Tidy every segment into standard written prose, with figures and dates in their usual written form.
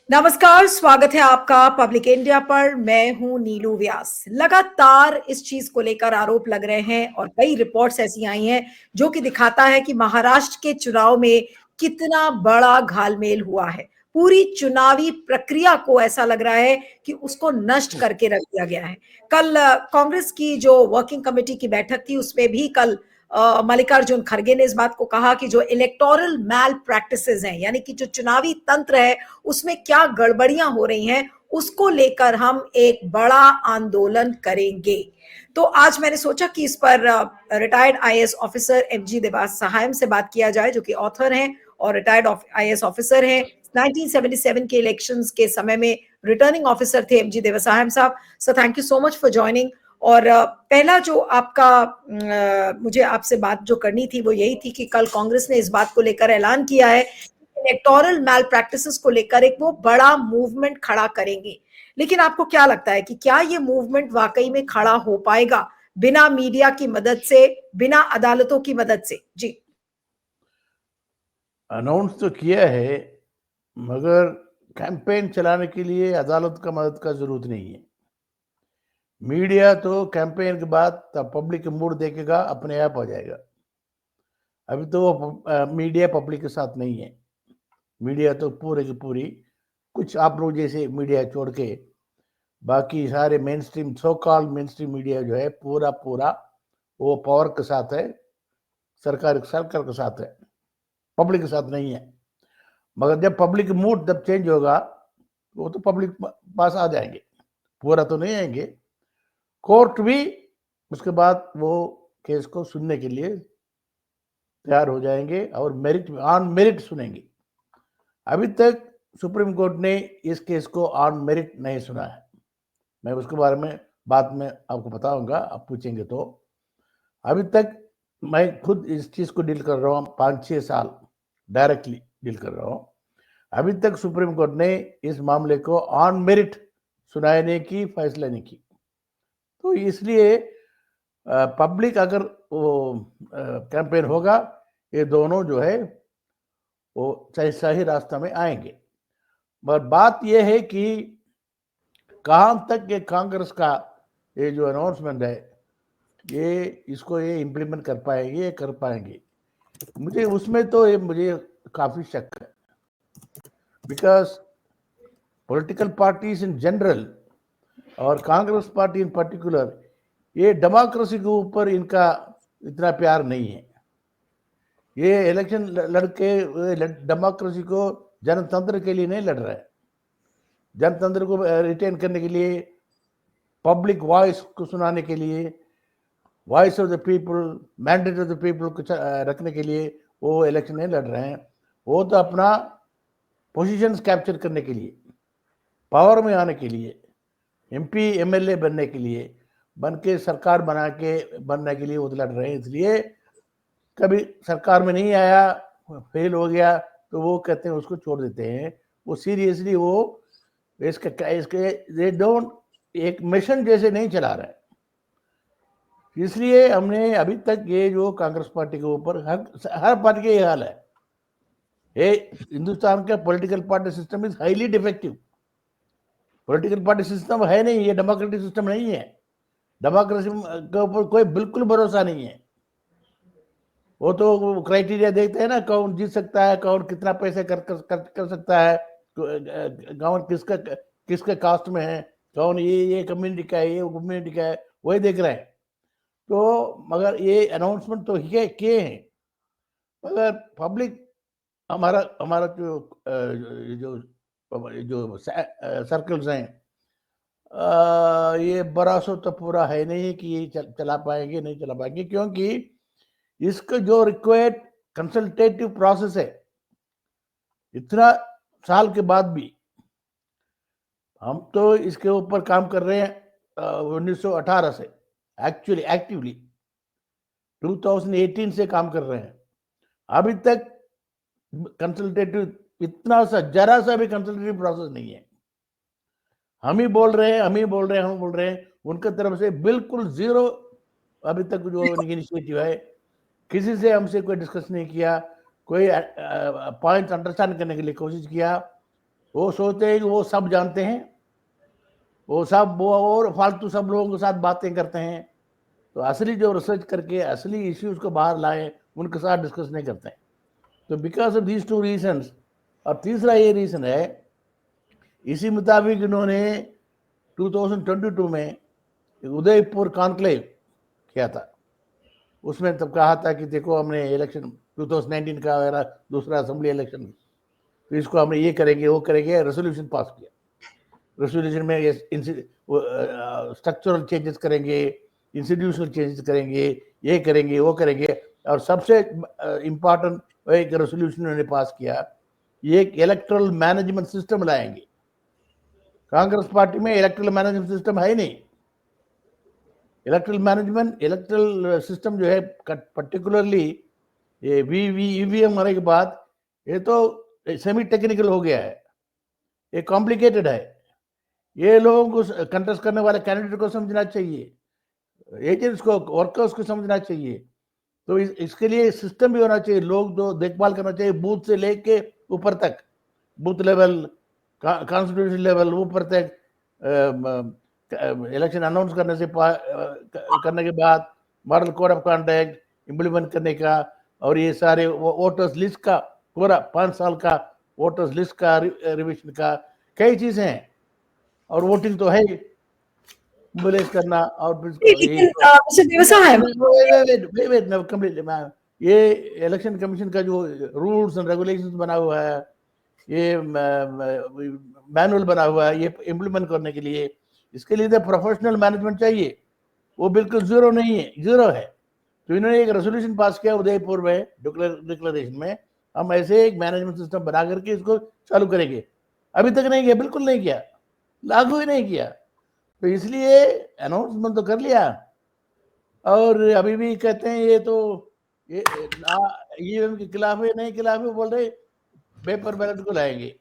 नमस्कार, स्वागत है आपका पब्लिक इंडिया पर। मैं हूं नीलू व्यास। लगातार इस चीज को लेकर आरोप लग रहे हैं और कई रिपोर्ट्स ऐसी आई हैं जो कि दिखाता है कि महाराष्ट्र के चुनाव में कितना बड़ा घालमेल हुआ है। पूरी चुनावी प्रक्रिया को ऐसा लग रहा है कि उसको नष्ट करके रख दिया गया है। कल कांग्रेस की जो वर्किंग कमेटी की बैठक थी उसमें भी कल मल्लिकार्जुन खड़गे ने इस बात को कहा कि जो इलेक्टोरल मैल प्रैक्टिसेस हैं, यानी कि जो चुनावी तंत्र है उसमें क्या गड़बड़ियां हो रही हैं, उसको लेकर हम एक बड़ा आंदोलन करेंगे। तो आज मैंने सोचा कि इस पर retired IAS officer MG Devasahayam से बात किया जाए, जो कि ऑथर हैं और रिटायर्ड आईएएस ऑफिसर हैं। 1977 के इलेक्शंस के समय में रिटर्निंग ऑफिसर थे एमजी देवासायम साहब। So thank you so much for joining. और पहला जो आपका मुझे आपसे बात जो करनी थी वो यही थी कि कल कांग्रेस ने इस बात को लेकर ऐलान किया है इलेक्टोरल मैल प्रैक्टिसेस को लेकर एक वो बड़ा मूवमेंट खड़ा करेंगे। लेकिन आपको क्या लगता है कि क्या ये मूवमेंट वाकई में खड़ा हो पाएगा बिना मीडिया की मदद से, बिना अदालतों की मदद से? जी, अनाउंस तो किया है, मगर कैंपेन चलाने के लिए अदालत का मदद का जरूरत नहीं है। मीडिया तो कैंपेन के बाद तब पब्लिक मूड देखेगा, अपने आप आ जाएगा। अभी तो वो मीडिया पब्लिक के साथ नहीं है। मीडिया तो पूरे की पूरी, कुछ आप लोग जैसे मीडिया छोड़ के बाकी सारे main stream, so called main stream media जो है पूरा पूरा वो पावर के साथ है, सरकार सरकार के साथ है, पब्लिक के साथ नहीं है। मगर जब पब्लिक मूड जब चेंज होगा वो तो पब्लिक पास आ जाएंगे, पूरा तो नहीं आएंगे। कोर्ट भी उसके बाद वो केस को सुनने के लिए तैयार हो जाएंगे और मेरिट ऑन मेरिट सुनेंगे। अभी तक सुप्रीम कोर्ट ने इस केस को ऑन मेरिट नहीं सुना है। मैं उसके बारे में बाद में आपको बताऊंगा, आप पूछेंगे तो। अभी तक मैं खुद इस चीज को डील कर रहा हूँ, 5-6 साल डायरेक्टली डील कर रहा हूँ। अभी तक सुप्रीम कोर्ट ने इस मामले को ऑन मेरिट सुनाने की फैसला नहीं की। तो इसलिए पब्लिक अगर वो कैंपेन होगा, ये दोनों जो है वो सही रास्ता में आएंगे। मगर बात यह है कि कहाँ तक ये कांग्रेस का ये जो अनाउंसमेंट है ये इसको ये इम्प्लीमेंट कर पाएंगे। मुझे उसमें तो ये मुझे काफी शक है, because political parties in general और कांग्रेस पार्टी इन पर्टिकुलर, ये डेमोक्रेसी के ऊपर इनका इतना प्यार नहीं है। ये इलेक्शन लड़के डेमोक्रेसी को, जनतंत्र के लिए नहीं लड़ रहे हैं। जनतंत्र को रिटेन करने के लिए, पब्लिक वॉइस को सुनाने के लिए, voice of the people, mandate of the people को रखने के लिए वो इलेक्शन नहीं लड़ रहे हैं। वो तो अपना पोजीशंस कैप्चर करने के लिए, पावर में आने के लिए, एमपी एमएलए बनने के लिए, बन के सरकार बनने के लिए वो तो लड़ रहे हैं। इसलिए कभी सरकार में नहीं आया, फेल हो गया, तो वो कहते हैं उसको छोड़ देते हैं। वो सीरियसली वो इसके दे डोंट एक मिशन जैसे नहीं चला रहे। इसलिए हमने अभी तक ये जो कांग्रेस पार्टी के ऊपर हर पार्टी का ये हाल है। ये हिंदुस्तान का political party system is highly defective. Political party system है नहीं, ये डेमोक्रेटिक सिस्टम नहीं है। डेमोक्रेसी के ऊपर कोई बिल्कुल भरोसा नहीं है। वो तो क्राइटेरिया देखते हैं ना, कौन जीत सकता है, कौन कितना पैसे कर सकता है, कौन किसके कास्ट में है, कौन ये कम्युनिटी का है, ये कम्युनिटी का है, वही देख रहे हैं। तो मगर ये अनाउंसमेंट तो किए हैं, मगर पब्लिक हमारा हमारा जो जो सर्कल्स हैं, ये बड़ा सो तो पूरा है नहीं कि ये चला पाएंगे, नहीं चला पाएंगे, क्योंकि इसका जो रिक्वायर्ड कंसल्टेटिव प्रोसेस है, इतना साल के बाद भी हम तो इसके ऊपर काम कर रहे हैं 1918 से, एक्चुअली एक्टिवली 2018 से काम कर रहे हैं। अभी तक कंसल्टेटिव इतना सा जरा सा भी कंसल्टेटिव प्रोसेस नहीं है। हम ही बोल रहे हैं, उनके तरफ से बिल्कुल जीरो अभी तक जो इनिशिएटिव है। किसी से हमसे कोई डिस्कस नहीं किया, कोई पॉइंट अंडरस्टैंड करने के लिए कोशिश किया, वो सोचते हैं कि वो सब जानते हैं, वो और फालतू सब लोगों के साथ बातें करते हैं। तो असली जो रिसर्च करके असली इश्यूज को बाहर लाए, उनके साथ डिस्कस नहीं करते हैं। तो because of these two reasons, और तीसरा ये रीजन है, इसी मुताबिक इन्होंने 2022 में उदयपुर कॉन्क्लेव किया था। उसमें तब कहा था कि देखो हमने इलेक्शन 2019 का वगैरह दूसरा असेंबली इलेक्शन, तो इसको हमने ये करेंगे वो करेंगे, रेजोल्यूशन पास किया। रेजोल्यूशन में स्ट्रक्चरल चेंजेस करेंगे, इंस्टीट्यूशनल चेंजेस करेंगे, ये करेंगे वो करेंगे, और सबसे इम्पॉर्टेंट एक रेजोल्यूशन उन्होंने पास किया, ये एक इलेक्ट्रल मैनेजमेंट सिस्टम लाएंगे। कांग्रेस पार्टी में इलेक्ट्रल मैनेजमेंट सिस्टम है ही नहीं। इलेक्ट्रल सिस्टम जो है पर्टिकुलरली ये ईवीएम आने के बाद ये तो सेमी टेक्निकल हो गया है, ये कॉम्प्लिकेटेड है। ये लोगों को कंटेस्ट करने वाले कैंडिडेट को समझना चाहिए, एजेंट्स को, वर्कर्स को समझना चाहिए। तो इसके लिए सिस्टम भी होना चाहिए, लोग जो देखभाल करना चाहिए बूथ से लेके ऊपर तक, बूथ लेवल, कॉन्स्टिट्यूशन लेवल, ऊपर तक इलेक्शन अनाउंस करने के बाद model code of conduct implement करने का, और ये सारे वोटर्स लिस्ट का पूरा 5 साल का वोटर्स लिस्ट का रिविजन का, कई चीजें हैं। और वोटिंग तो है ही, मोबिलाइज करना, और ये इलेक्शन कमीशन का जो रूल्स एंड रेगुलेशंस बना हुआ है, ये मैनुअल बना हुआ है, ये इम्प्लीमेंट करने के लिए, इसके लिए तो प्रोफेशनल मैनेजमेंट चाहिए, वो बिल्कुल जीरो नहीं है, जीरो है। तो इन्होंने एक रेजोल्यूशन पास किया उदयपुर में, डिक्लेरेशन में, हम ऐसे एक मैनेजमेंट सिस्टम बना करके इसको चालू करेंगे। अभी तक नहीं किया, बिल्कुल नहीं किया, लागू ही नहीं किया। तो इसलिए अनाउंसमेंट तो कर लिया, और अभी भी कहते हैं ये तो ये ईवीएम के खिलाफ है, नहीं खिलाफ है, बोल रहे पेपर बैलेट को लाएंगे।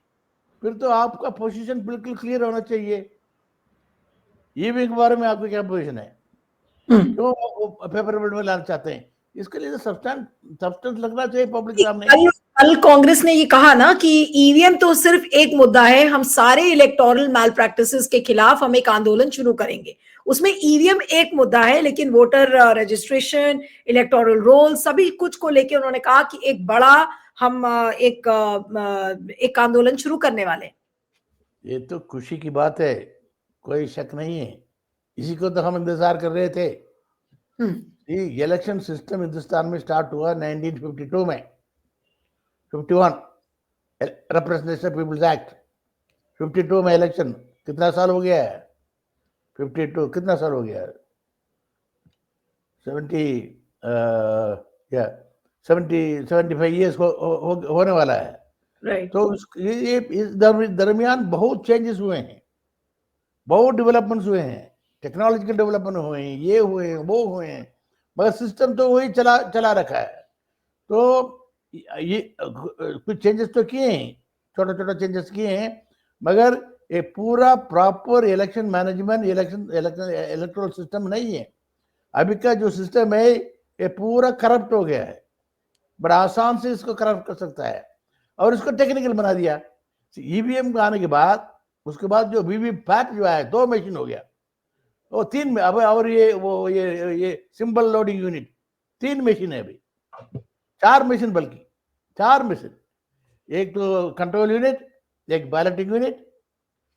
फिर तो आपका पोजीशन बिल्कुल क्लियर होना चाहिए। ईवीएम के बारे में आपका क्या पोजीशन है, क्यों पेपर बैलेट में लाना चाहते हैं? इसके लिए तो सब्सटेंस लगना चाहिए पब्लिक सामने। कल कांग्रेस ने ये कहा ना कि ईवीएम तो सिर्फ एक मुद्दा है, हम सारे इलेक्टोरल मैल प्रैक्टिसेस के खिलाफ हम एक आंदोलन शुरू करेंगे। उसमें ईवीएम एक मुद्दा है, लेकिन वोटर रजिस्ट्रेशन, इलेक्टोरल रोल, सभी कुछ को लेकर उन्होंने कहा कि एक बड़ा हम एक आंदोलन शुरू करने वाले हैं। ये तो खुशी की बात है, कोई शक नहीं है, इसी को तो हम इंतजार कर रहे थे। इलेक्शन सिस्टम हिंदुस्तान में स्टार्ट हुआ 1952 में, 51 रिप्रेजेंटेशन पीपल्स एक्ट, 52 में इलेक्शन। कितना साल हो गया है? 52 कितना साल हो गया है? 75 ईयर्स होने वाला है। Right. तो ये इस दरमियान बहुत चेंजेस हुए हैं, बहुत डेवलपमेंट्स हुए हैं, टेक्नोलॉजिकल डेवलपमेंट हुए हैं, ये हुए हैं, वो हुए हैं, मगर सिस्टम तो वही चला रखा है। तो ये कुछ चेंजेस तो किए हैं, छोटा छोटा चेंजेस किए हैं, मगर ये पूरा proper election management, electoral system नहीं है। अभी का जो सिस्टम है ये पूरा करप्ट हो गया है, बड़ा आसान से इसको करप्ट कर सकता है, और इसको टेक्निकल बना दिया। ईवीएम आने के बाद, उसके बाद जो वीवीपैट जो है 2 मशीन हो गया, वो 3 में अब, और ये सिंबल लोडिंग यूनिट 3 मशीन है अभी, 4 मशीन, बल्कि 4 मशीन, एक तो कंट्रोल यूनिट, एक बैलेटिंग यूनिट,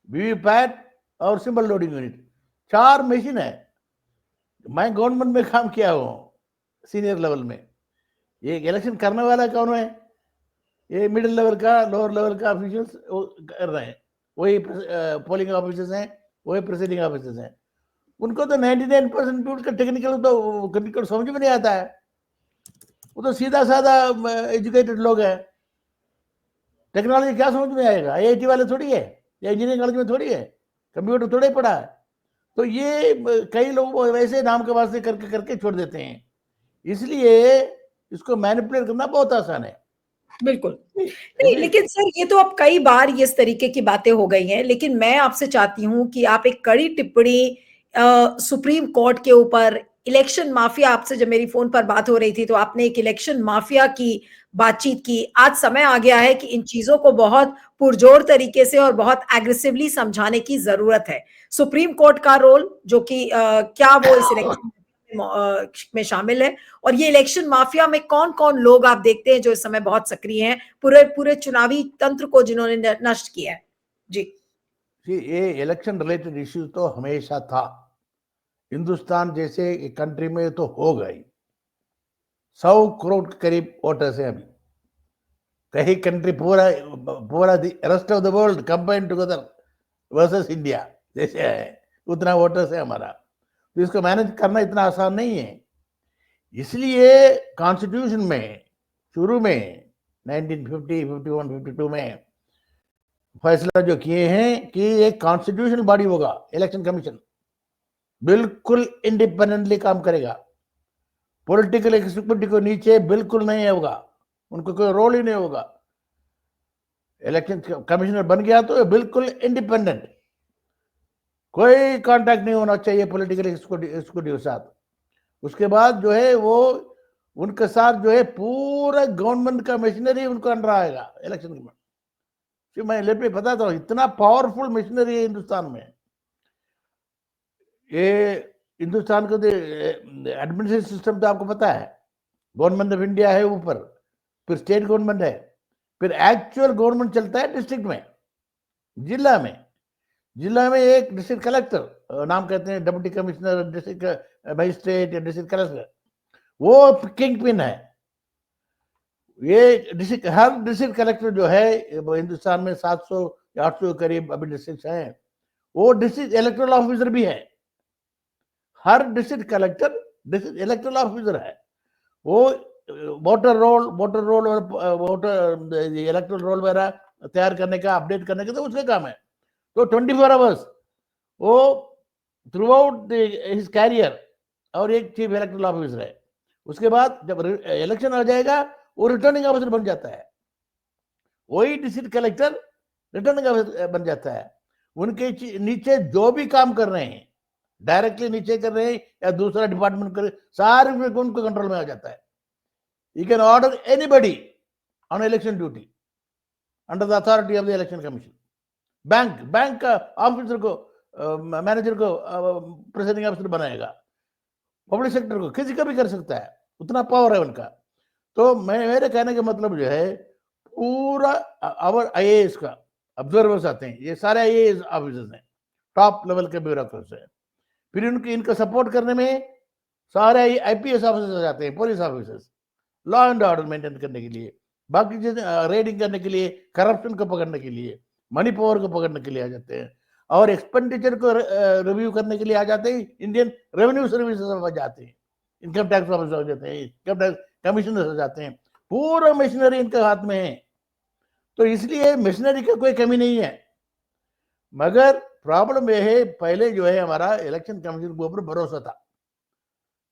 वीवीपैट और सिंबल लोडिंग यूनिट, 4 मशीन है। मैं गवर्नमेंट में काम किया हूँ सीनियर लेवल में। ये इलेक्शन करने वाला कौन है? ये मिडिल लेवल का, लोअर लेवल का ऑफिशियल्स कर रहे हैं, वही पोलिंग ऑफिसर्स हैं, वही प्रिसाइडिंग ऑफिसर्स हैं। उनको तो 99% पीपल का टेक्निकल समझ में नहीं आता है, वो तो सीधा साधा एजुकेटेड लोग हैं। टेक्नोलॉजी क्या समझ में आएगा? आईआईटी वाले थोड़ी है, या इंजीनियरिंग कॉलेज में थोड़ी है, कंप्यूटर थोड़ा ही पढ़ा है। तो ये कई लोग वैसे नाम के वास्ते करके छोड़ देते हैं, इसलिए इसको मैनिपुलेट करना बहुत आसान है। बिल्कुल नहीं, लेकिन सर ये तो अब कई बार ये इस तरीके की बातें हो गई हैं, लेकिन मैं आपसे चाहती हूं कि आप एक कड़ी टिप्पणी सुप्रीम कोर्ट के ऊपर इलेक्शन माफिया, आपसे जब मेरी फोन पर बात हो रही थी तो आपने एक इलेक्शन माफिया की बातचीत की। आज समय आ गया है कि इन चीजों को बहुत पुरजोर तरीके से और बहुत एग्रेसिवली समझाने की जरूरत है। सुप्रीम कोर्ट का रोल, जो कि क्या वो इस इलेक्शन में शामिल है, और ये इलेक्शन माफिया में कौन कौन लोग आप देखते हैं जो इस समय बहुत सक्रिय हैं, पूरे पूरे चुनावी तंत्र को जिन्होंने नष्ट किया है? जी ये इलेक्शन रिलेटेड इश्यू तो हमेशा था। हिंदुस्तान जैसे कंट्री में तो हो गई, 100 करोड़ के करीब वोटर्स हैं अभी। कहीं कंट्री पूरा पूरा rest of the world combined together versus India जैसे है, उतना वोटर्स है हमारा। तो इसको मैनेज करना इतना आसान नहीं है। इसलिए कॉन्स्टिट्यूशन में शुरू में 1950, 51, 52 में फैसला जो किए हैं कि एक कॉन्स्टिट्यूशनल बॉडी होगा इलेक्शन कमीशन, बिल्कुल इंडिपेंडेंटली काम करेगा, पॉलिटिकल एग्जीक्यूटिव को नीचे बिल्कुल नहीं होगा, उनको कोई रोल ही नहीं होगा। इलेक्शन कमिश्नर बन गया तो बिल्कुल इंडिपेंडेंट, कोई कांटेक्ट नहीं होना चाहिए पॉलिटिकल एग्जीक्यूटिव के साथ। उसके बाद जो है वो उनके साथ जो है पूरा गवर्नमेंट का मशीनरी उनको अंडर आएगा इलेक्शन में। मैं लेट में बताता हूँ, इतना पावरफुल मशीनरी है हिंदुस्तान में। ये हिंदुस्तान का एडमिनिस्ट्रेशन सिस्टम तो आपको पता है, गवर्नमेंट ऑफ इंडिया है ऊपर, फिर स्टेट गवर्नमेंट है, फिर एक्चुअल गवर्नमेंट चलता है डिस्ट्रिक्ट में, जिला में। जिला में एक डिस्ट्रिक्ट कलेक्टर, नाम कहते हैं डिप्टी कमिश्नर, डिस्ट्रिक्ट मजिस्ट्रेट या डिस्ट्रिक्ट कलेक्टर, वो किंग पिन है। ये डिस्ट्रिक्ट, हर डिस्ट्रिक्ट कलेक्टर जो है हिंदुस्तान में 700 या 800 करीब अभी डिस्ट्रिक्ट हैं, वो डिस्ट्रिक्ट इलेक्टोरल ऑफिसर भी है। हर district collector district electoral officer है। वो voter roll voter electoral roll वगैरह तैयार करने का, अपडेट करने का तो उसका काम है। तो 24 आवर्स वो थ्रू आउट हिज कैरियर, और एक चीफ इलेक्टोरल ऑफिसर है। उसके बाद जब इलेक्शन आ जाएगा वो रिटर्निंग ऑफिसर बन जाता है, वही डिस्ट्रिक्ट कलेक्टर रिटर्निंग ऑफिसर बन जाता है। उनके नीचे जो भी काम कर रहे हैं, डायरेक्टली नीचे कर रहे हैं या दूसरा डिपार्टमेंट कर रहे हैं, सारे उनको कंट्रोल में आ जाता है। You can order anybody on election duty under the authority of the election commission. Bank का ऑफिसर को, मैनेजर को प्रेसिडिंग ऑफिसर बनाएगा, पब्लिक सेक्टर को किसी का भी कर सकता है, उतना पावर है उनका। तो मेरे कहने का मतलब जो है, पूरा अवर आईएएस का ऑब्जर्वर्स आते हैं, ये सारे आईएएस ऑफिसर्स हैं, टॉप लेवल के ब्यूरोक्रेट्स हैं। फिर इनको सपोर्ट करने में सारे आईपीएस ऑफिसर्स आ जाते हैं, police officers, law and order maintain करने के लिए, बाकी चीजें रेडिंग करने के लिए, करप्शन को पकड़ने के लिए, मनी पावर को पकड़ने के लिए आ जाते हैं, और एक्सपेंडिचर को रिव्यू करने के लिए आ जाते हैं। इंडियन रेवेन्यू सर्विसेज आ जाते हैं, इनकम टैक्स ऑफिसर हो जाते हैं, इनकम टैक्स कमिश्नर हो जाते हैं, पूरा मशीनरी इनके हाथ में है। तो इसलिए मशीनरी की कोई कमी नहीं है। मगर प्रॉब्लम यह है, पहले जो है हमारा इलेक्शन कमीशन के ऊपर भरोसा था।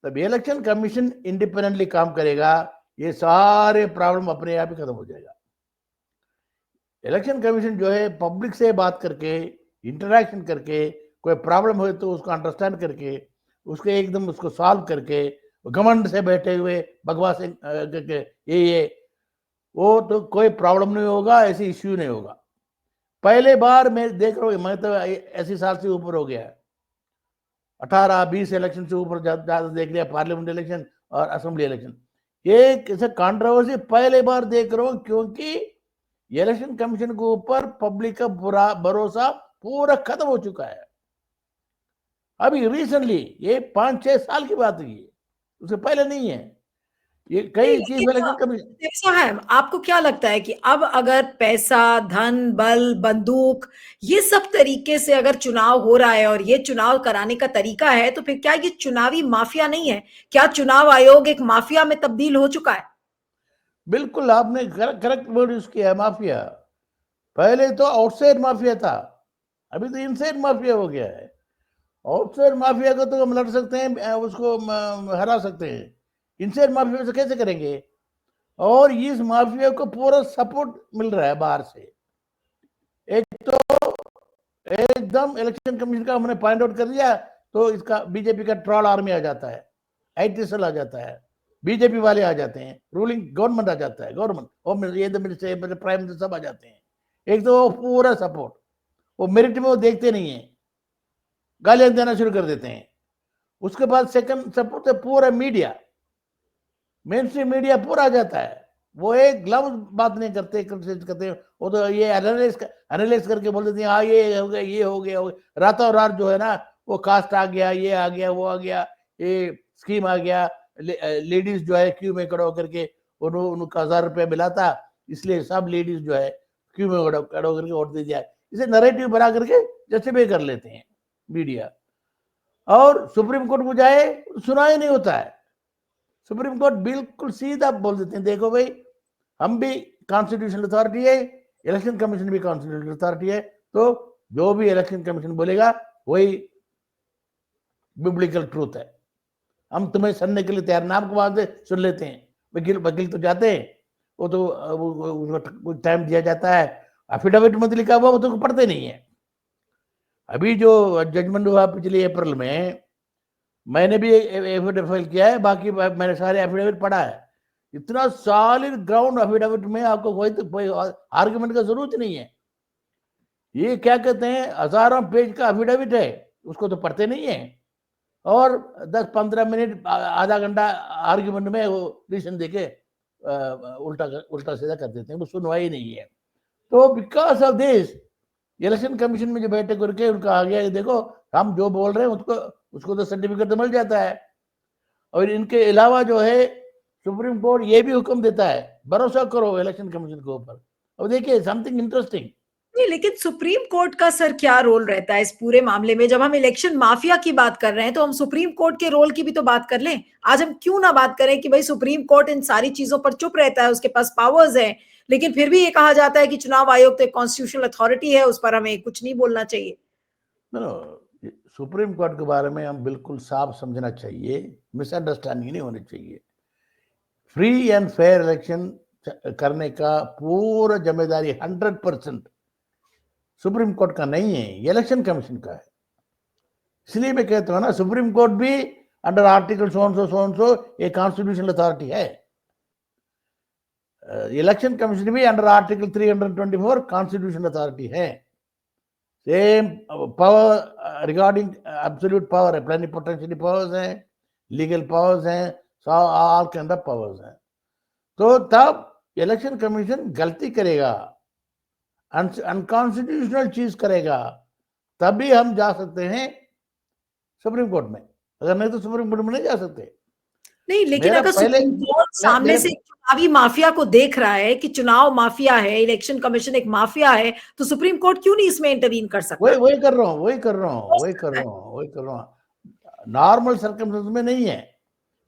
तब इलेक्शन कमीशन इंडिपेंडेंटली काम करेगा, ये सारे प्रॉब्लम अपने आप ही खत्म हो जाएगा। इलेक्शन कमीशन जो है पब्लिक से बात करके, इंटरेक्शन करके, कोई प्रॉब्लम हो तो उसको अंडरस्टैंड करके, उसको एकदम उसको सॉल्व करके, घमंड से बैठे हुए बकवास करके ये वो तो कोई प्रॉब्लम नहीं होगा, ऐसी इश्यू नहीं होगा। पहले बार मैं देख रहा हूँ, मैं तो ऐसी साल से ऊपर हो गया है, 18-20 इलेक्शन से ऊपर ज्यादा देख लिया, पार्लियामेंट इलेक्शन और असेंबली इलेक्शन। एक ऐसा कंट्रोवर्सी पहले बार देख रहा हूँ, क्योंकि इलेक्शन कमीशन के ऊपर पब्लिक का बुरा भरोसा पूरा खत्म हो चुका है। अभी रिसेंटली ये 5-6 साल की बात है, उससे पहले नहीं है। ये कई चीफ इलेक्शन कमीशन साहब, आपको क्या लगता है कि अब अगर पैसा, धन, बल, बंदूक, ये सब तरीके से अगर चुनाव हो रहा है और ये चुनाव कराने का तरीका है, तो फिर क्या ये चुनावी माफिया नहीं है? क्या चुनाव आयोग एक माफिया में तब्दील हो चुका है? बिल्कुल, आपने करेक्ट वर्ड यूज किया है, माफिया। पहले तो आउटसाइड माफिया था, अभी तो इनसाइड माफिया हो गया है। आउटसाइड माफिया को तो हम लड़ सकते हैं, उसको हरा सकते हैं, इनसाइड माफिया से कैसे करेंगे? और इस माफिया को पूरा सपोर्ट मिल रहा है बाहर से। एक तो एकदम इलेक्शन कमीशन का हमने पॉइंट आउट कर दिया तो इसका बीजेपी का ट्रॉल आर्मी आ जाता है, आईटी सेल आ जाता है, बीजेपी वाले आ जाते हैं, रूलिंग गवर्नमेंट आ जाता है, government home minister prime minister सब आ जाते हैं। एक तो वो पूरा सपोर्ट, वो मेरिट में वो देखते नहीं है, गालियां देना शुरू कर देते हैं। उसके बाद सेकंड सपोर्ट है पूरा मीडिया, मेन स्ट्रीम मीडिया पूरा आ जाता है। वो एक लफ्ज बात नहीं करते, क्रिटिसाइज करते, वो तो ये एनालिस करके बोल देते हैं हाँ ये हो गया, ये हो गया, रातों रात जो है ना वो कास्ट आ गया, ये आ गया, वो आ गया, ये स्कीम आ गया, लेडीज जो है क्यू में खड़ा होकर के उनको 1000 रुपया मिला था, इसलिए सब लेडीज जो है क्यू में खड़ा होकर के वोट दे दिया। इसे नरेटिव बना करके जस्टिफाई कर लेते हैं मीडिया। और सुप्रीम कोर्ट को जाए सुना ही नहीं होता है। सुप्रीम कोर्ट बिल्कुल सीधा बोल देते हैं देखो भाई हम भी कॉन्स्टिट्यूशनल अथॉरिटी है, इलेक्शन कमीशन भी कॉन्स्टिट्यूशनल अथॉरिटी है, तो जो भी इलेक्शन कमीशन बोलेगा वही बिब्लिकल ट्रूथ है। हम तुम्हें सुनने के लिए तैयार, नाम को वहां से सुन लेते हैं, वकील तो जाते हैं, वो तो उसको टाइम दिया जाता है, एफिडेविट में लिखा हुआ वो तो पढ़ते नहीं है। अभी जो जजमेंट हुआ पिछले अप्रैल में, मैंने भी एफिडेविट फाइल किया है, बाकी मैंने सारे एफिडेविट पढ़ा है। इतना सॉलिड ग्राउंड एफिडेविट में आपको कोई आर्गुमेंट का जरूरत नहीं है। ये क्या कहते हैं हजारों पेज का एफिडेविट है, उसको तो पढ़ते नहीं है, और 10-15 मिनट आधा घंटा आर्गुमेंट में वो डिसीजन देके उल्टा सीधा कर देते हैं, वो सुनवाई नहीं है। तो because of this election commission में जो बैठक करके उनका आ गया कि देखो हम जो बोल रहे हैं उसको तो सर्टिफिकेट तो मिल जाता है। और इनके अलावा जो है सुप्रीम कोर्ट ये भी हुक्म देता है भरोसा करो इलेक्शन कमीशन के ऊपर। अब देखिए समथिंग इंटरेस्टिंग, नहीं, लेकिन सुप्रीम कोर्ट का सर क्या रोल रहता है इस पूरे मामले में? जब हम इलेक्शन माफिया की बात कर रहे हैं तो हम सुप्रीम कोर्ट के रोल की भी तो बात कर लें। आज हम क्यों ना बात करें कि भाई सुप्रीम कोर्ट इन सारी चीजों पर चुप रहता है, उसके पास पावर्स है, लेकिन फिर भी ये कहा जाता है कि चुनाव आयोग तो एक कॉन्स्टिट्यूशनल अथॉरिटी है, उस पर हमें कुछ नहीं बोलना चाहिए। सुप्रीम कोर्ट के बारे में हम बिल्कुल साफ समझना चाहिए, मिसअंडरस्टैंडिंग नहीं होनी चाहिए। फ्री एंड फेयर इलेक्शन करने का पूरा जिम्मेदारी 100% सुप्रीम कोर्ट का नहीं है, इलेक्शन कमीशन का है। इसलिए मैं कहता हूं ना सुप्रीम कोर्ट भी अंडर आर्टिकल सो एक कॉन्स्टिट्यूशनल अथॉरिटी है, इलेक्शन कमीशन भी अंडर आर्टिकल 324 कॉन्स्टिट्यूशनल अथॉरिटी है। Same power regarding absolute power है, प्लेनिपोटेंशियरी पावर्स हैं, लीगल पावर्स हैं, ऑल काइंड ऑफ पावर्स हैं। तो तब इलेक्शन कमीशन गलती करेगा, अनकॉन्स्टिट्यूशनल चीज करेगा, तभी हम जा सकते हैं सुप्रीम कोर्ट में, अगर नहीं तो सुप्रीम कोर्ट में नहीं जा सकते। नहीं, लेकिन अगर सुप्रीम कोर्ट सामने से चुनावी माफिया को देख रहा है कि चुनाव माफिया है, इलेक्शन कमीशन एक माफिया है, तो सुप्रीम कोर्ट क्यों नहीं इसमें इंटरवीन कर सकता? वही कर रहा हूँ। नॉर्मल सर्कमस्टेंस में नहीं है।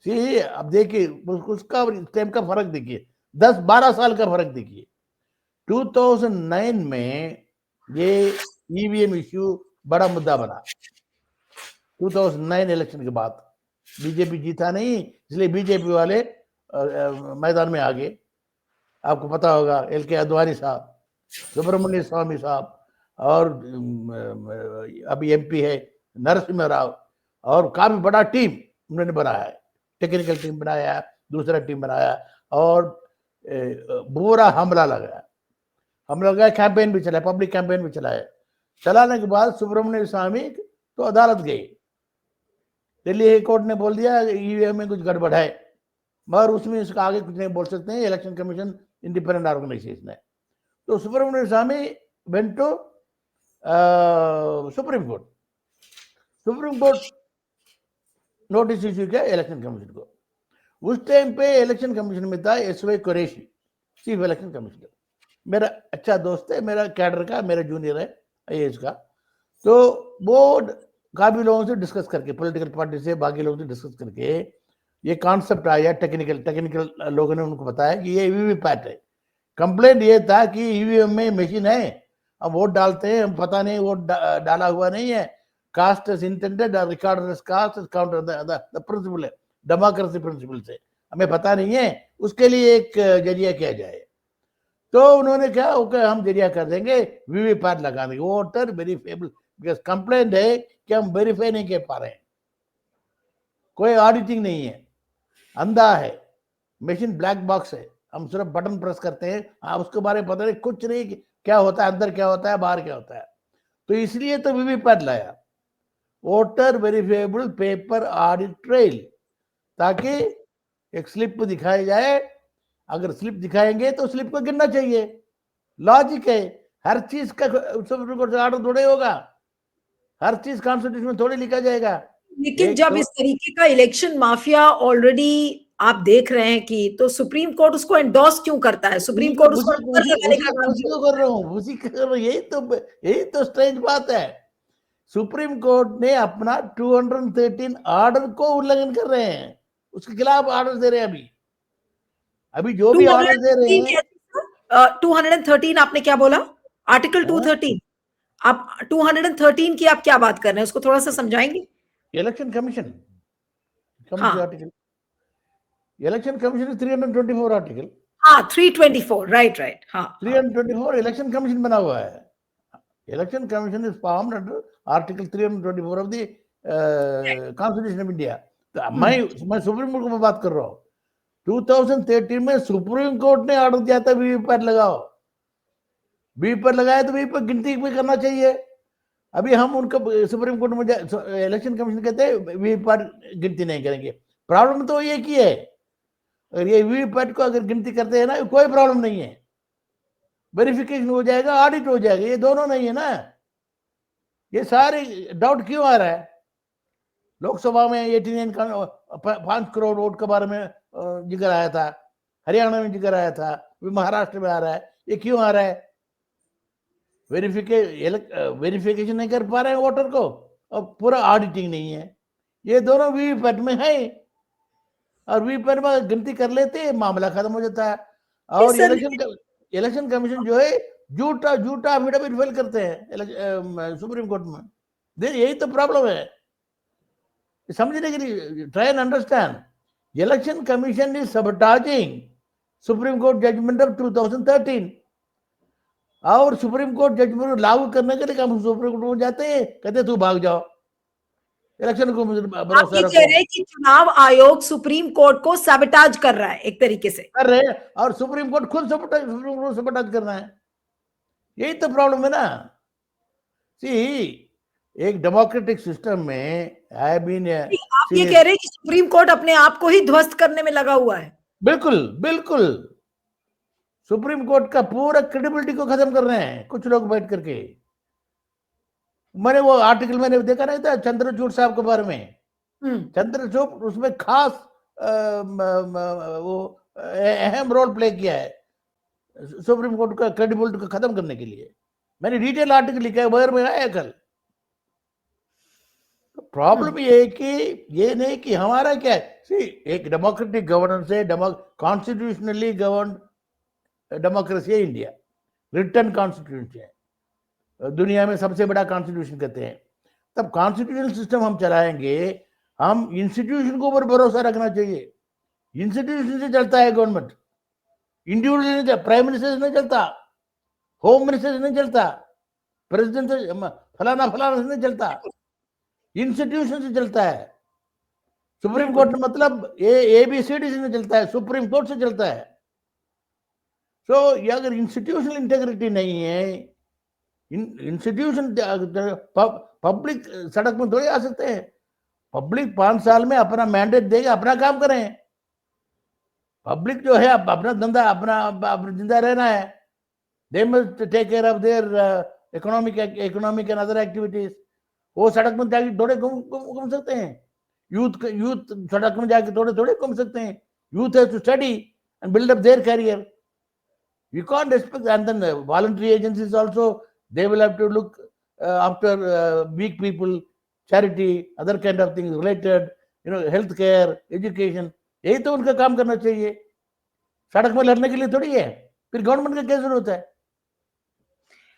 सी अब देखिए उसका टाइम का फर्क देखिए, 10-12 साल का फर्क देखिए। 2009 में ये ईवीएम इश्यू बड़ा मुद्दा बना। 2009 इलेक्शन के बाद बीजेपी जीता नहीं, इसलिए बीजेपी वाले मैदान में आ गए। आपको पता होगा एल.के. अद्वानी साहब, सुब्रमण्य स्वामी साहब, और अभी एमपी है नरसिम्हा राव, और काफी बड़ा टीम उन्होंने बनाया है, टेक्निकल टीम बनाया, दूसरा टीम बनाया, और बुरा हमला लगाया, कैंपेन भी चलाया, पब्लिक कैंपेन भी चलाया। चलाने के बाद सुब्रमण्य स्वामी तो अदालत गए, दिल्ली हाई कोर्ट ने बोल दिया ईवीएम में कुछ गड़बड़ है, मगर उसमें इसका आगे कुछ नहीं बोल सकते हैं, इलेक्शन कमीशन इंडिपेंडेंट ऑर्गेनाइजेशन है। तो Subramanian Swamy went to supreme court notice issue किया इलेक्शन कमीशन को। उस टाइम पे इलेक्शन कमीशन में था S Y. Qureshi, chief election commissioner, मेरा अच्छा दोस्त है, मेरा कैडर का, मेरा जूनियर है आईएएस का। तो वो काफी लोगों से डिस्कस करके, पॉलिटिकल पार्टी से, बाकी लोगों से डिस्कस करके ये कॉन्सेप्ट आया, टेक्निकल लोगों ने उनको बताया कि ये वीवीपैट है। कंप्लेंट ये था कि ईवीएम में मशीन है, अब वोट डालते हैं, हम पता नहीं वोट डाला हुआ नहीं है, caste is intended, record caste is counter the principle है, डेमोक्रेसी प्रिंसिपल से हमें पता नहीं है, उसके लिए एक जरिया किया जाए। तो उन्होंने क्या ओके हम जरिया कर देंगे, वीवीपैट लगा देंगे, वोटर वेरीफेबल, बिकॉज कंप्लेंट है कि हम वेरीफाई नहीं कर पा रहे हैं। कोई ऑडिटिंग नहीं है, अंधा है, मशीन ब्लैक बॉक्स है, हम सिर्फ बटन प्रेस करते हैं, आप उसके बारे में पता नहीं कुछ नहीं कि क्या होता है, अंदर क्या होता है, बाहर क्या होता है। तो इसलिए तो वीवीपैट लाया, voter verifiable paper audit trail, ताकि एक स्लिप दिखाई जाए, अगर स्लिप दिखाएंगे तो स्लिप को गिनना चाहिए, लॉजिक है। हर चीज का सुप्रीम कोर्ट से ऑर्डर थोड़े होगा, हर चीज कॉन्स्टिट्यूशन में थोड़े लिखा जाएगा। लेकिन एक जब तो इस तरीके का इलेक्शन माफिया ऑलरेडी आप देख रहे हैं कि, तो सुप्रीम कोर्ट उसको एंडोर्स क्यों करता है? सुप्रीम कोर्ट उसको ऊपर लगाने का काम उसी क्यों? को कर रहा हूँ, उसी को कर रहा हूँ। यही तो स्ट्रेंज बात है। सुप्रीम कोर्ट ने अपना 213 ऑर्डर को उल्लंघन कर रहे हैं, उसके खिलाफ ऑर्डर दे रहे हैं। अभी जो भी ऑर्डर दे रहे 213 हैं, कैसे? 213 आपने क्या बोला? आर्टिकल हाँ? 213, आप 213 की आप क्या बात कर रहे हैं, उसको थोड़ा सा समझाएंगे? इलेक्शन कमीशन हाँ आर्टिकल, इलेक्शन कमीशन 324 आर्टिकल, हाँ, 324, राइट राइट, हाँ हाँ। 324 इलेक्शन कमीशन बना हुआ है। Election commission is formed under article 324 of the constitution of India. तो मैं सुप्रीम कोर्ट में बात कर रहा हूँ। 2013 में सुप्रीम कोर्ट ने ऑर्डर दिया था वीवीपैट लगाओ, वीवीपैट लगाया तो वीवीपैट गिनती भी करना चाहिए। अभी हम उनका सुप्रीम कोर्ट में इलेक्शन कमीशन कहते हैं वीवीपैट गिनती नहीं करेंगे। प्रॉब्लम तो ये की है, अगर ये वीवीपैट को अगर गिनती करते हैं ना, कोई प्रॉब्लम नहीं है, वेरिफिकेशन हो जाएगा, ऑडिट हो जाएगा, ये दोनों नहीं है ना। ये सारे डाउट क्यों आ रहा है? लोकसभा में 89 5 करोड़ वोट के बारे में जिक्र आया था, हरियाणा में जिक्र आया था, महाराष्ट्र में आ रहा है, ये क्यों आ रहा है? वेरिफिकेशन नहीं कर पा रहे हैं वोटर को, और पूरा ऑडिटिंग नहीं है। ये दोनों वीवीपैट में है, और वीवीपैट में गिनती कर लेते हैं, मामला खत्म हो जाता है। और इलेक्शन कमीशन जो है झूठा एफिडेविट फाइल करते हैं सुप्रीम कोर्ट में। यही तो प्रॉब्लम है, समझने के लिए try and understand. Election commission is sabotaging supreme court judgement of 2013, और सुप्रीम कोर्ट जजमेंट लागू करने के लिए हम सुप्रीम कोर्ट में जाते हैं, कहते तू भाग जाओ, इलेक्शन को आप ये कह रहे हैं कि चुनाव आयोग सुप्रीम कोर्ट को सैबोटाज कर रहा है एक तरीके से? कर रहे हैं, और सुप्रीम कोर्ट खुद सैबोटाज करना है। यही तो प्रॉब्लम है ना। सी, एक डेमोक्रेटिक सिस्टम में आप ये कह रहे हैं कि सुप्रीम कोर्ट अपने आप को ही ध्वस्त करने में लगा हुआ है? बिल्कुल बिल्कुल, सुप्रीम कोर्ट का पूरा क्रेडिबिलिटी को खत्म कर रहे हैं कुछ लोग बैठ करके। मैंने वो आर्टिकल मैंने देखा नहीं था चंद्रचूड़ साहब के बारे में। चंद्रचूड़ उसमें खास वो अहम रोल प्ले किया है सुप्रीम कोर्ट का क्रेडिबिलिटी को खत्म करने के लिए। मैंने डिटेल आर्टिकल लिखा है, बाहर में आया कल। प्रॉब्लम ये है कि ये नहीं कि हमारा क्या है, एक डेमोक्रेटिक गवर्नेंस है, कॉन्स्टिट्यूशनली गवर्न डेमोक्रेसी है इंडिया, रिटर्न कॉन्स्टिट्यूशन है, दुनिया में सबसे बड़ा कॉन्स्टिट्यूशन कहते हैं। तब कॉन्स्टिट्यूशनल सिस्टम हम चलाएंगे, हम इंस्टीट्यूशन के ऊपर भरोसा रखना चाहिए। इंस्टीट्यूशन से चलता है गवर्नमेंट, इंडिविजुअल नहीं, प्राइम मिनिस्टर से नहीं चलता, होम मिनिस्टर से नहीं चलता, प्रेसिडेंट से फलाना फलाना से नहीं चलता, इंस्टीट्यूशन से चलता है। सुप्रीम कोर्ट मतलब ABCD से नहीं चलता है, सुप्रीम कोर्ट से चलता है। सो ये अगर इंस्टीट्यूशनल इंटेग्रिटी नहीं है, इंस्टीट्यूशन, पब्लिक सड़क में थोड़ी आ सकते हैं। पब्लिक 5 साल में अपना मैंडेट देगा, अपना काम करें। पब्लिक जो है अपना धंधा, अपना जिंदा रहना है। They must take care of their economic and other activities. वो सड़क में जाके थोड़े घूम सकते हैं, यूथ सड़क में जाके थोड़े घूम सकते हैं। Youth has to study and build up their career. You can't expect, and then voluntary agencies also, they will have to look after weak people, charity, other kind of things related, health care, education. यही तो उनका काम करना चाहिए। सड़क में लड़ने के लिए थोड़ी है, फिर गवर्नमेंट का क्या जरूरत है?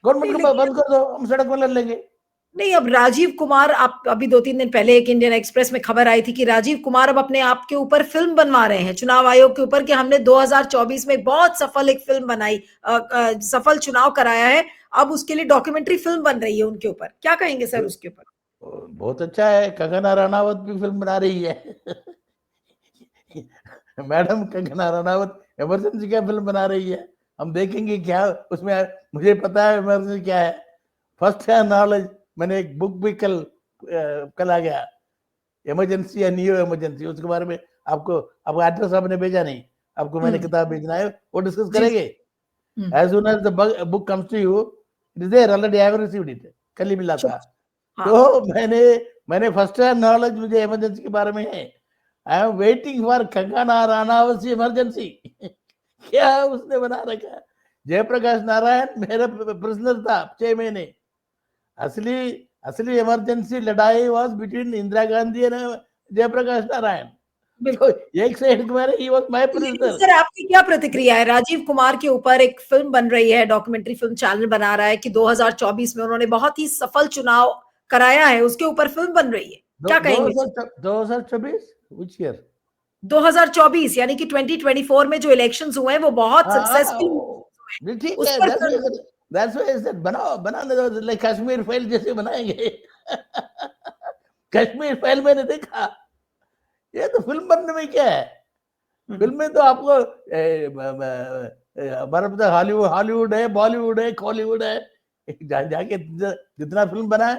गवर्नमेंट को बंद कर दो, हम सड़क में लड़ लेंगे। नहीं, अब राजीव कुमार, आप अभी 2-3 दिन पहले एक इंडियन एक्सप्रेस में खबर आई थी कि राजीव कुमार अब अपने आप के ऊपर फिल्म बनवा रहे हैं चुनाव आयोग के ऊपर, कि हमने 2024 में बहुत सफल एक फिल्म बनाई, सफल चुनाव कराया है, अब उसके लिए डॉक्यूमेंट्री फिल्म बन रही है उनके ऊपर। क्या कहेंगे सर उसके ऊपर? बहुत अच्छा है, कंगना रनावत भी फिल्म बना रही है। मैडम कंगना रनावत इमरजेंसी क्या फिल्म बना रही है, हम देखेंगे क्या उसमें। मुझे पता है इमरजेंसी क्या है, फर्स्ट हैंड नॉलेज। मैंने एक बुक भी कल आ गया, इमरजेंसी या नियो इमरजेंसी, उसके बारे में आपको एड्रेस आपने भेजा नहीं, आपको मैंने किताब भेजना है, वो डिस्कस जी, करेंगे। As soon as the book comes to you, it is there already, I have received it, कल ही मिला था। हाँ, तो मैंने फर्स्ट हैंड नॉलेज मुझे इमरजेंसी के बारे में है। I am waiting for Kangana Ranaut emergency. क्या उसने बना रखा। जयप्रकाश नारायण मेरा प्रिजनर था 6 महीने। असली असली इमरजेंसी लड़ाई was between Indira Gandhi and Jayaprakash Narayan. तो बिल्कुल। एक साइड में ही वाज माय लेकिन प्रिजनर। सर आपकी क्या प्रतिक्रिया है? राजीव कुमार के ऊपर एक फिल्म बन रही है, डॉक्यूमेंट्री फिल्म चैनल बना रहा है कि 2024 में उन्होंने बहुत ही सफल चुनाव कराया है, उसके ऊपर फिल्म बन रही है। क्या कहेंगे? 2024 व्हिच ईयर? 2024 यानी कि 2024 में जो इलेक्शंस हुए हैं वो बहुत सक्सेसफुल हुए हैं। ये ठीक उस है, पर film that's why I said बनाओ, बनाने दो, लाइक कश्मीर फाइल जैसे बनाएंगे। कश्मीर फाइल मैंने देखा, ये तो फिल्म बनने में क्या है। फिल्म में तो आपको हमारा पता हॉलीवुड हॉलीवुड है, बॉलीवुड है, कॉलीवुड है, जाके जितना फिल्म बना है,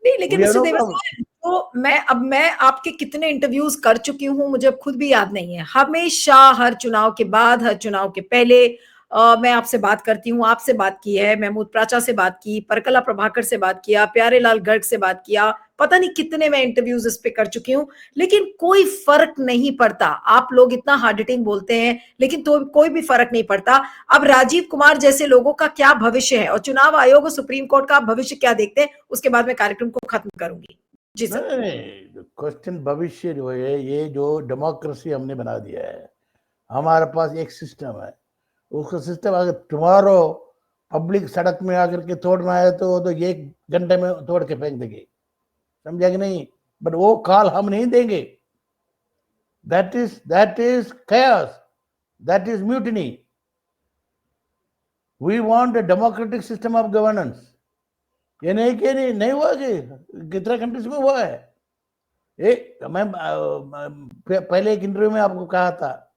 नहीं, लेकिन we have mister no problem. देवस्थान, तो मैं आपके कितने इंटरव्यूज कर चुकी हूँ मुझे अब खुद भी याद नहीं है। हमेशा हर चुनाव के बाद, हर चुनाव के पहले मैं आपसे बात करती हूँ। आपसे बात की है, महमूद प्राचा से बात की, परकला प्रभाकर से बात किया, प्यारे लाल गर्ग से बात किया, पता नहीं कितने मैं इंटरव्यूज इस पे कर चुकी हूँ, लेकिन कोई फर्क नहीं पड़ता। आप लोग इतना हार्ड हिटिंग बोलते हैं लेकिन तो कोई भी फर्क नहीं पड़ता। अब राजीव कुमार जैसे लोगों का क्या भविष्य है और चुनाव आयोग और सुप्रीम कोर्ट का भविष्य क्या देखते हैं, उसके बाद मैं कार्यक्रम को खत्म करूंगी। जी सर। नहीं नहीं, क्वेश्चन भविष्य जो है, ये जो डेमोक्रेसी हमने बना दिया है, हमारे पास एक सिस्टम है, उसका सिस्टम अगर टुमारो पब्लिक सड़क में आकर के तोड़ना है तो 1 घंटे में तोड़ के फेंक देंगे, समझा कि नहीं। बट वो कॉल हम नहीं देंगे। that is chaos, that is mutiny. We want a democratic system of governance. ये नहीं कि नहीं हुआ कि कितना कंट्रीज में हुआ है। मैं पहले एक इंटरव्यू में आपको कहा था,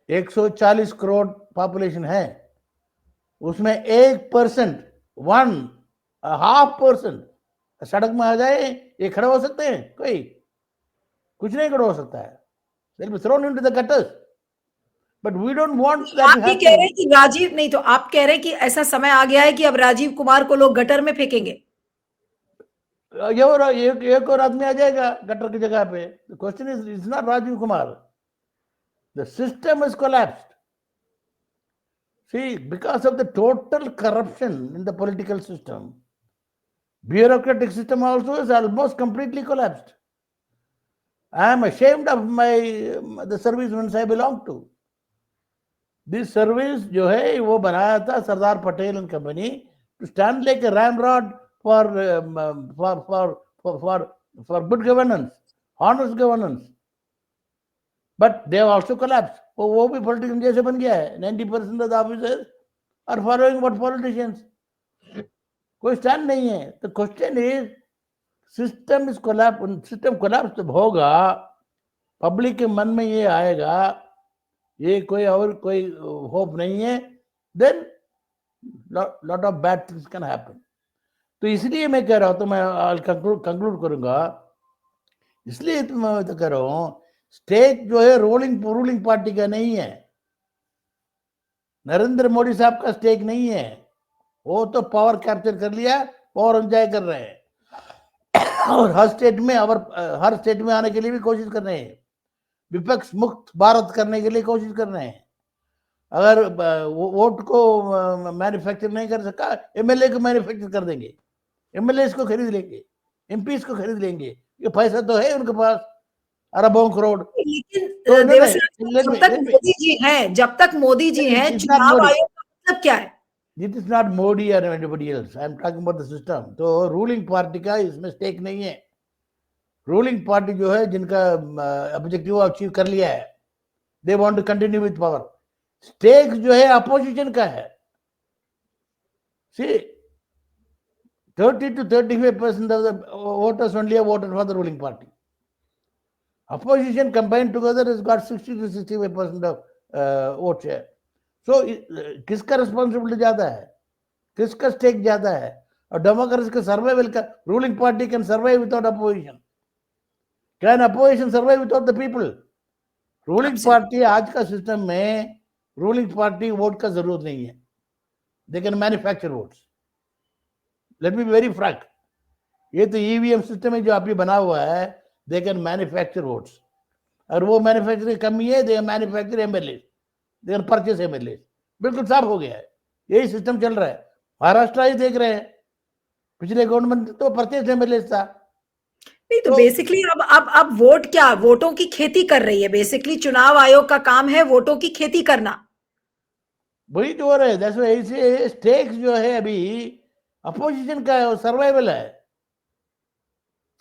140 करोड़ पॉपुलेशन है, उसमें 1%, 1.5% सड़क में आ जाए, ये खड़े हो सकते हैं? कोई कुछ नहीं खड़ा हो सकता है। They'll be thrown into the gutters. But we don't want that to आप ये कह रहे happen. हैं कि राजीव नहीं, तो आप कह रहे हैं कि ऐसा समय आ गया है कि अब राजीव कुमार को लोग गटर में फेंकेंगे? एक और आदमी आ जाएगा गटर की जगह पे। The question is, it's not Rajiv Kumar. The system is collapsed. See, because of the total corruption in the political system, bureaucratic system also is almost completely collapsed. I am ashamed of the service I belong to. This service जो है वो बनाया था Sardar Patel and company to stand like a ramrod for good governance, honest governance. But they have also collapsed. वो भी politician जैसे बन गया है। 90% of the officers are following what politicians. कोई stand नहीं है। The question is, system is collapse. System collapse जब होगा, पब्लिक के मन में ये आएगा, ये कोई और कोई होप नहीं है, then lot of bad things can happen. तो इसलिए मैं कह रहा हूं, तो मैं कंक्लूड करूंगा, इसलिए तो मैं तो कह रहा हूं, स्टेट जो है रूलिंग पार्टी का नहीं है, नरेंद्र मोदी साहब का स्टेक नहीं है। वो तो पावर कैप्चर कर लिया, पावर एंजॉय कर रहे हैं, और हर स्टेट में आने के लिए भी कोशिश कर रहे हैं, विपक्ष मुक्त भारत करने के लिए कोशिश कर रहे हैं। अगर वोट को मैन्युफैक्चर नहीं कर सका, एमएलए को मैन्युफैक्चर कर देंगे, एमएलए को खरीद लेंगे, एमपी को खरीद लेंगे, ये पैसा तो है उनके पास, अरबों करोड़। लेकिन तो देवस्थान, जब तक मोदी जी हैं, जब तक मोदी जी हैं, चुनाव आयोग का मतलब क्या है? It is not Modi or anybody else. I am talking about the system. तो रूलिंग पार्टी का इसमें स्टेक नहीं है। रूलिंग पार्टी जो है, जिनका ऑब्जेक्टिव अचीव कर लिया है, they want to continue with power. Stake जो है अपोजिशन का है। सी, 30 to 35% of the voters only have voted for the ruling party. Opposition combined together has got 60 to 65% of vote share. So किसका responsibility ज़्यादा है, किसका stake ज़्यादा है? और democracy का survival का ruling party can survive without opposition. Can opposition survive without the people? Ruling party आज का system में ruling party vote का जरूरत नहीं है. They can manufacture votes. Let me be very frank. ये तो EVM system है जो अभी बना हुआ है. They can manufacture votes. और वो मैन्युफैक्चरिंग कमी है. They manufacture MLAs. They can purchase MLAs. बिल्कुल साफ हो गया है. यही सिस्टम चल रहा है. महाराष्ट्र ही देख रहे हैं. पिछले गवर्नमेंट तो परचेज MLAs था. नहीं तो बेसिकली अब वोट क्या, वोटों की खेती कर रही है. बेसिकली चुनाव आयोग का काम है वोटों की खेती करना. वही तो हो रहा है. दैट्स व्हाई ऐसे स्टेक्स जो है अभी अपोजिशन का है, सर्वाइवल है.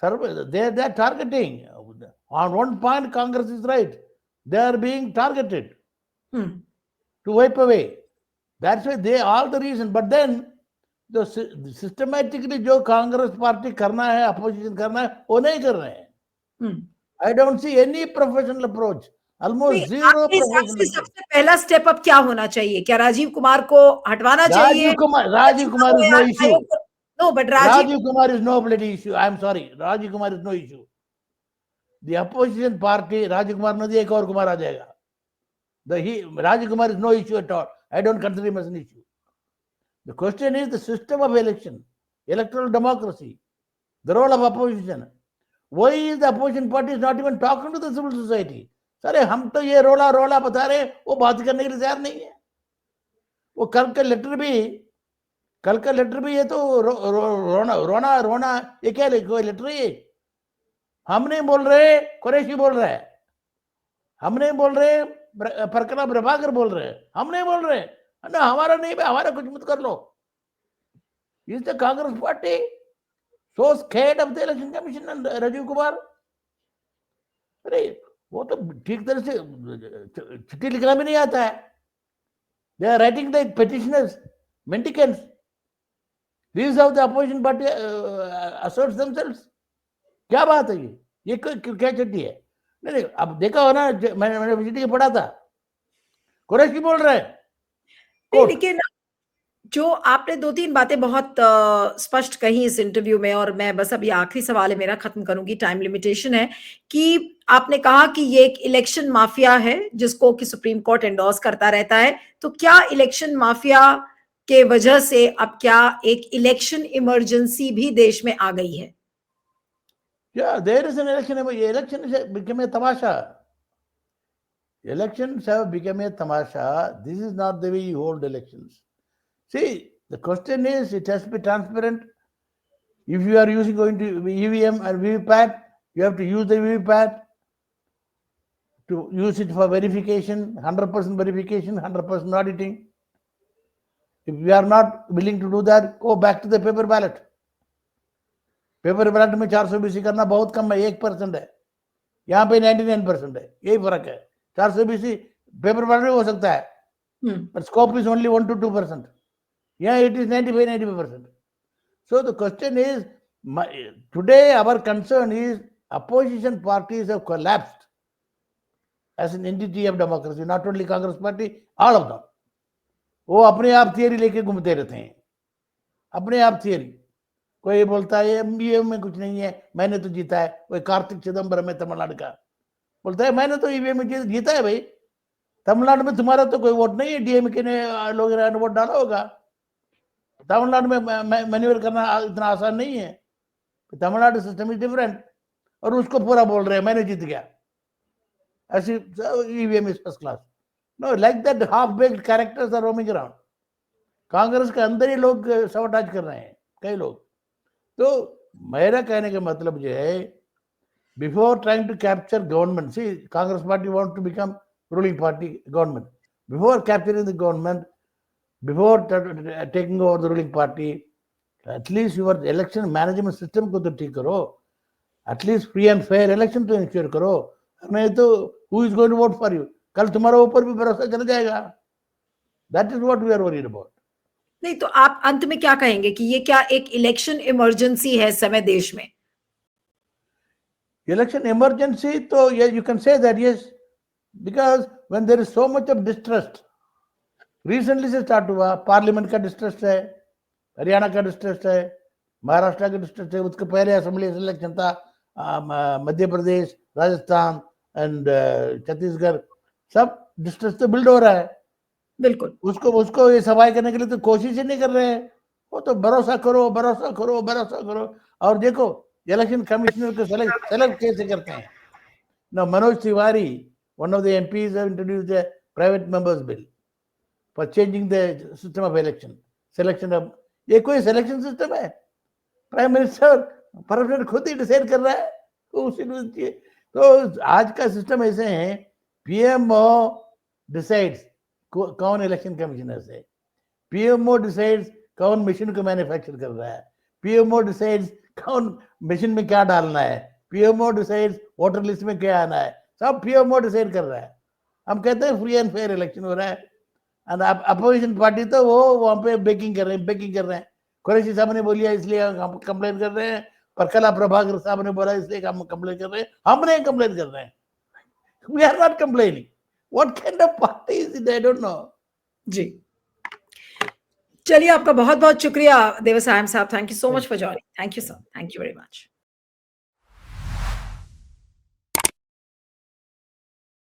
They are targeting. On one point, Congress is right. They are being targeted to wipe away. That's why they all the reason. But then the systematically जो Congress party करना है, अपोजिशन करना है, वो नहीं कर रहे हैं. I don't see any professional approach. Almost zero professional. सबसे पहला स्टेप अब क्या होना चाहिए? क्या राजीव कुमार को हटवाना चाहिए? Rajiv Kumar is no issue. No, but Rajiv Kumar is no bloody issue. I am sorry. Rajiv Kumar is no issue. The opposition party, Rajiv Kumar नहीं, एक और कुमार आ जाएगा. Rajiv Kumar is no issue at all. I don't consider him as an issue. The question is the system of election, electoral democracy, the role of opposition. Why is the opposition party not even talking to the civil society? Sir हम तो ये रोला बता रहे, वो बात करने के लिए तैयार नहीं है. वो कल का लेटर भी ये तो रोना ये क्या कोई लेटर है? हम नहीं बोल रहे, कुरैशी बोल रहा है. हम नहीं बोल रहे, परकना प्रभाकर बोल रहे हैं. हम नहीं बोल रहे ना, हमारा नहीं, हमारा कुछ मत कर लो. Is the Congress party so scared of the election commission and Rajiv Kumar? अरे वो तो ठीक तरह से चिट्ठी लिखना भी नहीं आता है. They are writing like petitioners, mendicants. This is how the opposition party asserts themselves. क्या बात है ये क्या चिट्ठी है? नहीं अब देखा हो ना, मैंने चिट्ठी पढ़ा था, कुरैशी बोल रहे हैं. देखिए ना, जो आपने 2-3 बातें बहुत स्पष्ट कही इस इंटरव्यू में, और मैं बस अभी आखिरी सवाल है मेरा, खत्म करूंगी, टाइम लिमिटेशन है, कि आपने कहा कि ये एक इलेक्शन माफिया है जिसको कि सुप्रीम कोर्ट एंडोर्स करता रहता है. तो क्या इलेक्शन माफिया के वजह से अब क्या एक इलेक्शन इमरजेंसी भी देश में आ गई है? Yeah, there is an election. Election has become a tamasha. Elections have become a tamasha. This is not the way you hold elections. See, the question is, it has to be transparent. If you are going to EVM and VVPAT, you have to use the VVPAT to use it for verification, 100% verification, 100% auditing. If you are not willing to do that, go back to the paper ballot. Paper ballot में 420 करना बहुत कम है, 1% है. यहाँ पे 99% है. यही फर्क है. 420 पेपर बैलेट में हो सकता है, but scope is only 1 to 2%. Yeah, it is 95%. So the question is, today our concern is opposition parties have collapsed as an entity of democracy. Not only Congress party, all of them. वो अपने आप theory लेके घूमते रहते हैं, अपने आप theory. कोई बोलता है ईवीएम में कुछ नहीं है, मैंने तो जीता है. कोई कार्तिक चिदम्बरम है तमिलनाडु का, बोलता है मैंने तो ईवीएम में जीता है. भाई तमिलनाडु में तुम्हारा तो कोई वोट नहीं है, डीएमके ने लोग वोट डाला होगा. तमिलनाडु में मैन्यूअल करना इतना आसान नहीं है. तमिलनाडु सिस्टम इज डिफरेंट, और उसको पूरा बोल रहे हैं मैंने जीत गया. ऐसी EVM is first class. No, like that half baked characters are roaming around. Congress के अंदर ही लोग सबटाज कर रहे हैं कई लोग. तो मेरा कहने का मतलब जो है, before trying to capture government, see Congress party want to become ruling party government. Before capturing the government, before taking over the ruling party, at least your election management system को तो ठीक करो. At least free and fair election तो ensure करो. नहीं तो who is going to vote for you? कल तुम्हारा ऊपर भी भरोसा चला जाएगा. That is what we are worried about. नहीं तो आप अंत में क्या कहेंगे कि ये क्या एक इलेक्शन इमरजेंसी है इस समय देश में? Election emergency, so yeah, you can say that, yes, because when there is so much of distrust, recently से स्टार्ट हुआ, पार्लियामेंट का डिस्ट्रस्ट है, हरियाणा का डिस्ट्रस्ट है, महाराष्ट्र का डिस्ट्रस्ट है, उसके पहले असेंबली इलेक्शन था, मध्य प्रदेश, राजस्थान एंड छत्तीसगढ़, सब डिस्ट्रस्ट तो बिल्ड हो रहा है। बिल्कुल उसको उसको ये सफाई करने के लिए तो कोशिश ही नहीं कर रहे हैं। वो तो भरोसा करो, भरोसा करो, भरोसा करो। और देखो इलेक्शन कमिश्नर को सेलेक्ट कैसे करते हैं ना। Manoj Tiwari, one of the MPs, have introduced a private members bill for changing the system of election, selection of. ये कोई सिलेक्शन सिस्टम है? प्राइम मिनिस्टर प्रेसिडेंट खुद ही डिसाइड कर रहा है तो आज का सिस्टम ऐसे है, पीएमओ डिसाइड्स कौन इलेक्शन कमिश्नर है, पीएमओ डिसाइड्स कौन मशीन को मैन्युफैक्चर कर रहा है, पीएमओ डिसाइड्स कौन मशीन में क्या डालना है, पीएमओ डिसाइड्स वोटर लिस्ट में क्या आना है, सब पीएमओ डिसाइड कर रहा है। हम कहते हैं फ्री एंड फेयर इलेक्शन हो रहा है, एंड अपोजिशन पार्टी तो वो वहां पे बेकिंग कर रहे हैं। कुरैशी साहब ने बोलिया इसलिए हम कंप्लेन कर रहे हैं, परकला प्रभाकर साहब ने बोला इसलिए हम कंप्लेन कर रहे हैं। हम नहीं कंप्लेन कर रहे हैं, we are not complaining. What kind of party is it? I don't know. जी, चलिए आपका बहुत बहुत शुक्रिया देवसायम साहब। Thank you so much for joining. Thank you sir, thank you very much.